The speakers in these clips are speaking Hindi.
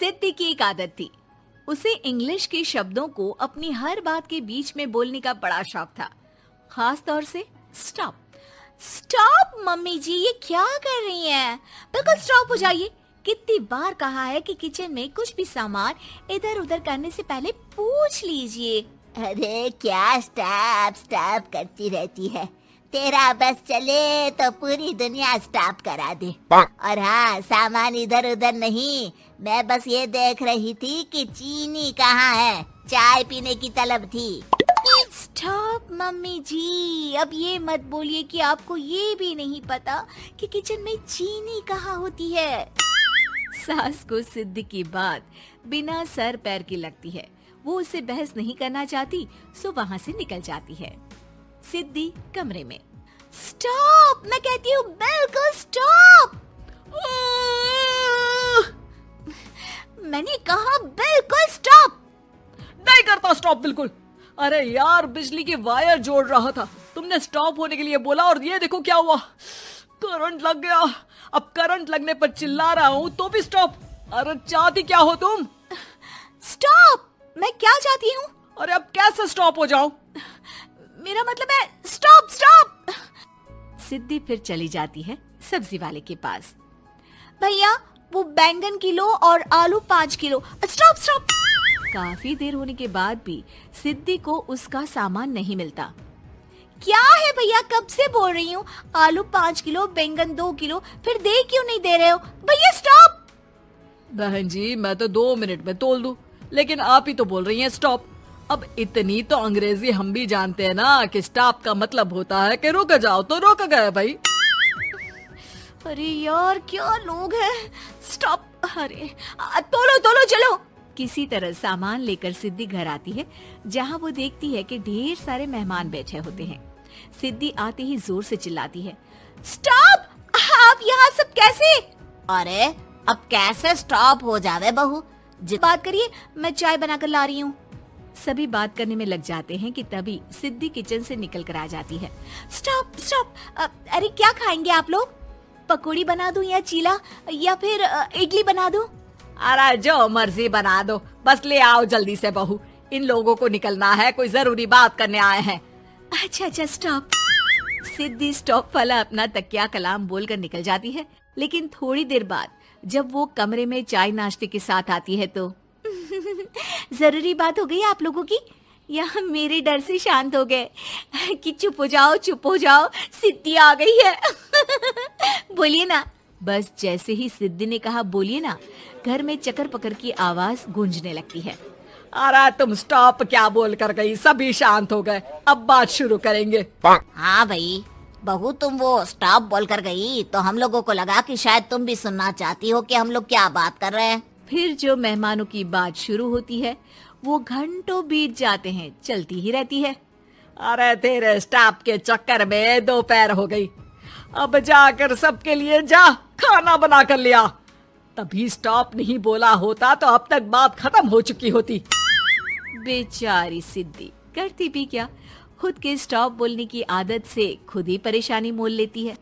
सिद्धि की एक आदत थी। उसे इंग्लिश के शब्दों को अपनी हर बात के बीच में बोलने का बड़ा शौक था, खास तौर से स्टॉप। स्टॉप मम्मी जी, ये क्या कर रही हैं? बिल्कुल स्टॉप हो जाइए। कितनी बार कहा है कि किचन में कुछ भी सामान इधर उधर करने से पहले पूछ लीजिए। अरे क्या स्टॉप स्टॉप करती रहती है, तेरा बस चले तो पूरी दुनिया स्टॉप करा दे। और हाँ, सामान इधर उधर नहीं, मैं बस ये देख रही थी कि चीनी कहाँ है, चाय पीने की तलब थी। स्टॉप मम्मी जी, अब ये मत बोलिए कि आपको ये भी नहीं पता कि किचन में चीनी कहाँ होती है। सास को सिद्धि की बात बिना सर पैर की लगती है। वो उससे बहस नहीं करना चाहती, सो वहाँ से निकल जाती है। सिद्धि कमरे में। स्टॉप, मैं कहती हूँ बिल्कुल स्टॉप। मैंने कहा बिल्कुल स्टॉप। नहीं करता स्टॉप बिल्कुल। अरे यार, बिजली की वायर जोड़ रहा था, तुमने स्टॉप होने के लिए बोला और ये देखो क्या हुआ, करंट लग गया। अब करंट लगने पर चिल्ला रहा हूँ तो भी स्टॉप। अरे चाहती क्या हो तुम? स्टॉप, मैं क्या चाहती हूँ? अरे अब कैसे स्टॉप हो जाऊं? मेरा मतलब है स्टॉप स्टॉप। सिद्धि फिर चली जाती है सब्जी वाले के पास। भैया वो बैंगन किलो और आलू 5 किलो। Stop stop. काफी देर होने के बाद भी सिद्धि को उसका सामान नहीं मिलता। क्या है भैया, कब से बोल रही हूँ आलू 5 किलो, बैंगन 2 किलो, फिर दे क्यों नहीं दे रहे हो? भैया स्टॉप। बहन जी, मैं तो 2 मिनट में तोल दूं, लेकिन आप ही तो बोल रही हैं स्टॉप। अब इतनी तो अंग्रेजी हम भी जानते हैं ना कि स्टॉप का मतलब होता है कि रुक जाओ, तो रुक गए भाई। अरे यार क्या लोग हैं। स्टॉप। अरे तोलो तोलो चलो। किसी तरह सामान लेकर सिद्धि घर आती है, जहाँ वो देखती है कि ढेर सारे मेहमान बैठे होते हैं। सिद्धि आते ही जोर से चिल्लाती है, स्टॉप, आप यहाँ सब कैसे? अरे अब कैसे स्टॉप हो जावे बहू? बात करिए, मैं चाय बनाकर ला रही हूँ। सभी बात करने में लग जाते हैं कि तभी सिद्धि किचन से निकल कर आ जाती है। Stop stop. अरे क्या खाएंगे आप लोग? पकौड़ी बना दूं या चीला या फिर इडली बना दूं? अरे जो मर्जी बना दो, बस ले आओ जल्दी से बहू, इन लोगों को निकलना है, कोई जरूरी बात करने आए हैं। अच्छा अच्छा स्टॉप। सिद्धि स्टॉप वाला अपना तकिया कलाम बोलकर निकल जाती है, लेकिन थोड़ी देर बाद जब वो कमरे में चाय नाश्ते के साथ आती है तो जरूरी बात हो गई आप लोगों की, या मेरे डर से शांत हो गए कि चुप हो जाओ, सिद्धि आ गई है। बोलिए ना। बस जैसे ही सिद्धि ने कहा बोलिए ना, घर में चकर पकड़ की आवाज गूंजने लगती है। अरे तुम स्टॉप क्या बोल कर गई, सभी शांत हो गए, अब बात शुरू करेंगे। हाँ भाई बहू, तुम वो स्टॉप बोल कर गई तो हम लोगों को लगा कि शायद तुम भी सुनना चाहती हो कि हम लोग क्या बात कर रहे हैं। फिर जो मेहमानों की बात शुरू होती है वो घंटों बीत जाते हैं, चलती ही रहती है। अरे तेरे स्टॉप के चक्कर में दोपहर हो गई, अब जाकर सबके लिए जा खाना बना कर लिया। तभी स्टॉप नहीं बोला होता तो अब तक बात खत्म हो चुकी होती। बेचारी सिद्धि करती भी क्या, खुद के स्टॉप बोलने की आदत से खुद ही परेशानी मोल लेती है।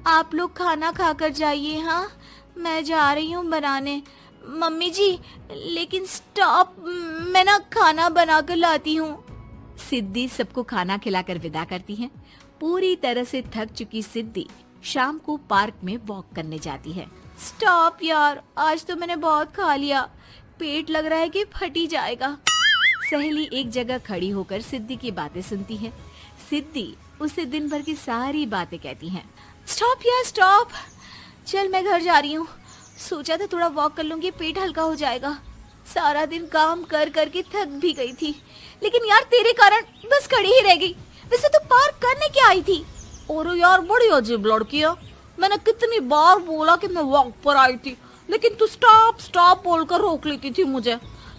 आप लोग खाना खाकर जाइए, हाँ मैं जा रही हूँ बनाने। मम्मी जी लेकिन स्टॉप, मैं ना खाना बनाकर लाती हूँ। सिद्धि सबको खाना खिलाकर विदा करती है। पूरी तरह से थक चुकी सिद्धि शाम को पार्क में वॉक करने जाती है। स्टॉप यार, आज तो मैंने बहुत खा लिया, पेट लग रहा है कि फट ही जाएगा। सहेली एक जगह खड़ी होकर सिद्धि की बातें सुनती है। सिद्धि उसे दिन भर की सारी बातें कहती हैं। स्टॉप यार स्टॉप, चल मैं घर जा रही हूँ। सोचा था थोड़ा वॉक कर लूंगी, पेट हल्का हो जाएगा। सारा दिन काम कर करके थक भी गई थी, लेकिन यार तेरे कारण बस खड़ी ही रह गई। वैसे तो पार्क करने क्या आई थी? और यार बड़ी अजीब लड़की है, मैंने कितनी बार बोला कि मैं वॉक पर आई थी, लेकिन तू स्टॉप स्टॉप बोलकर रोक लेती थी मुझे।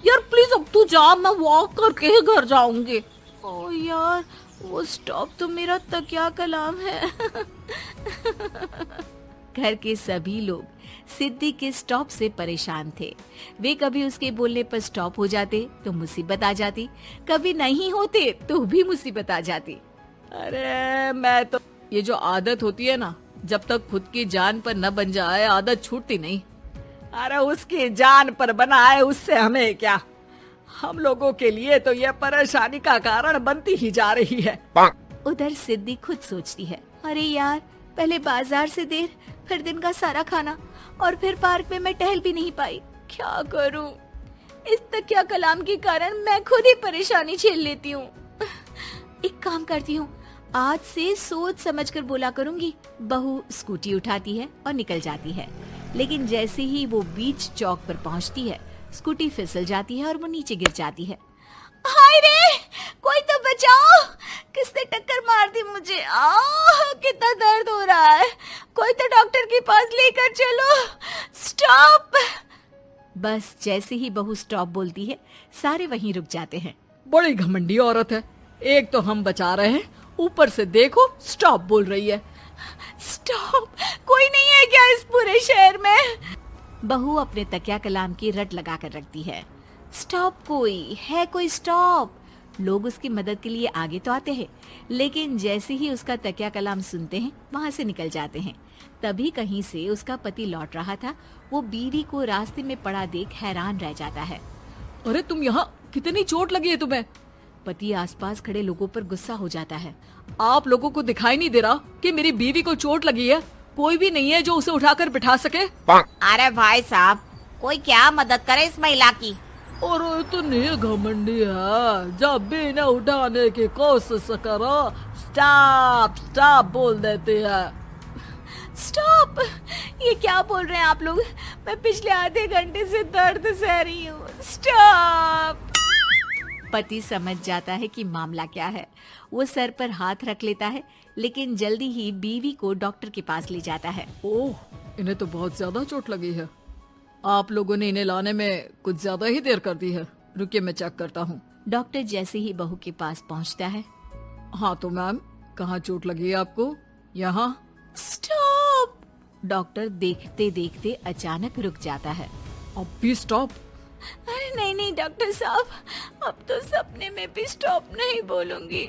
यार प्लीज अब तू जा, मैं वॉक करके ही घर जाऊंगी। ओ यार वो स्टॉप तो मेरा तकिया कलाम है। घर के सभी लोग सिद्धि के स्टॉप से परेशान थे। वे कभी उसके बोलने पर स्टॉप हो जाते तो मुसीबत आ जाती, कभी नहीं होते तो भी मुसीबत आ जाती। अरे मैं तो, ये जो आदत होती है ना, जब तक खुद की जान पर न बन जाए आदत छूटती नहीं। अरे उसकी जान पर बना है, उससे हमें क्या। हम लोगों के लिए तो ये परेशानी का कारण बनती ही जा रही है। उधर सिद्धि खुद सोचती है, अरे यार, पहले बाजार से देर, फिर दिन का सारा खाना, और फिर पार्क में मैं टहल भी नहीं पाई। क्या करूं? इस तकिया कलाम के कारण मैं खुद ही परेशानी झेल लेती हूँ। एक काम करती हूँ, आज से सोच समझकर बोला करूंगी। बहू स्कूटी उठाती है और निकल जाती है, लेकिन जैसे ही वो बीच चौक पर पहुंचती है, स्कूटी फिसल जाती है और वो नीचे गिर जाती है। हाय रे, कोई तो बचाओ, किसने टक्कर मार दी मुझे? कितना दर्द हो रहा है, कोई तो डॉक्टर के पास लेकर चलो। स्टॉप। बस जैसे ही बहू स्टॉप बोलती है, सारे वहीं रुक जाते हैं। बड़ी घमंडी औरत है, एक तो हम बचा रहे हैं, ऊपर से देखो स्टॉप बोल रही है। स्टॉप, कोई नहीं है क्या इस पूरे शहर में? बहू अपने तकिया कलाम की रट लगा कर रखती है। स्टॉप, कोई है? कोई स्टॉप। लोग उसकी मदद के लिए आगे तो आते हैं, लेकिन जैसे ही उसका तकिया कलाम सुनते हैं, वहां से निकल जाते हैं। तभी कहीं से उसका पति लौट रहा था। वो बीवी को रास्ते में पड़ा देख हैरान रह जाता है। अरे तुम यहाँ, कितनी चोट लगी है तुम्हें? पति आसपास खड़े लोगों पर गुस्सा हो जाता है। आप लोगों को दिखाई नहीं दे रहा कि मेरी बीवी को चोट लगी है? कोई भी नहीं है जो उसे उठाकर बिठा सके? अरे भाई साहब, कोई क्या मदद करे इस महिला की। और इतनी घमंडी है, जब भी इन्हें उठाने की कोशिश करो, स्टॉप स्टॉप बोल देती है। स्टॉप, ये क्या बोल रहे हैं आप लोग? मैं पिछले आधे घंटे से दर्द सह रही हूँ। स्टॉप। पति समझ जाता है कि मामला क्या है। वो सर पर हाथ रख लेता है, लेकिन जल्दी ही बीवी को डॉक्टर के पास ले जाता है। ओह, इन्हें तो बहुत ज्यादा चोट लगी है। आप लोगों ने इन्हें लाने में कुछ ज्यादा ही देर कर दी है। रुकिए, मैं चेक करता हूँ। डॉक्टर जैसे ही बहू के पास पहुँचता है। हाँ तो मैम, कहाँ चोट लगी है आपको? यहाँ। स्टॉप। डॉक्टर देखते देखते अचानक रुक जाता है। अब भी स्टॉप? अरे नहीं नहीं डॉक्टर साहब, अब तो सपने में भी स्टॉप नहीं बोलूंगी।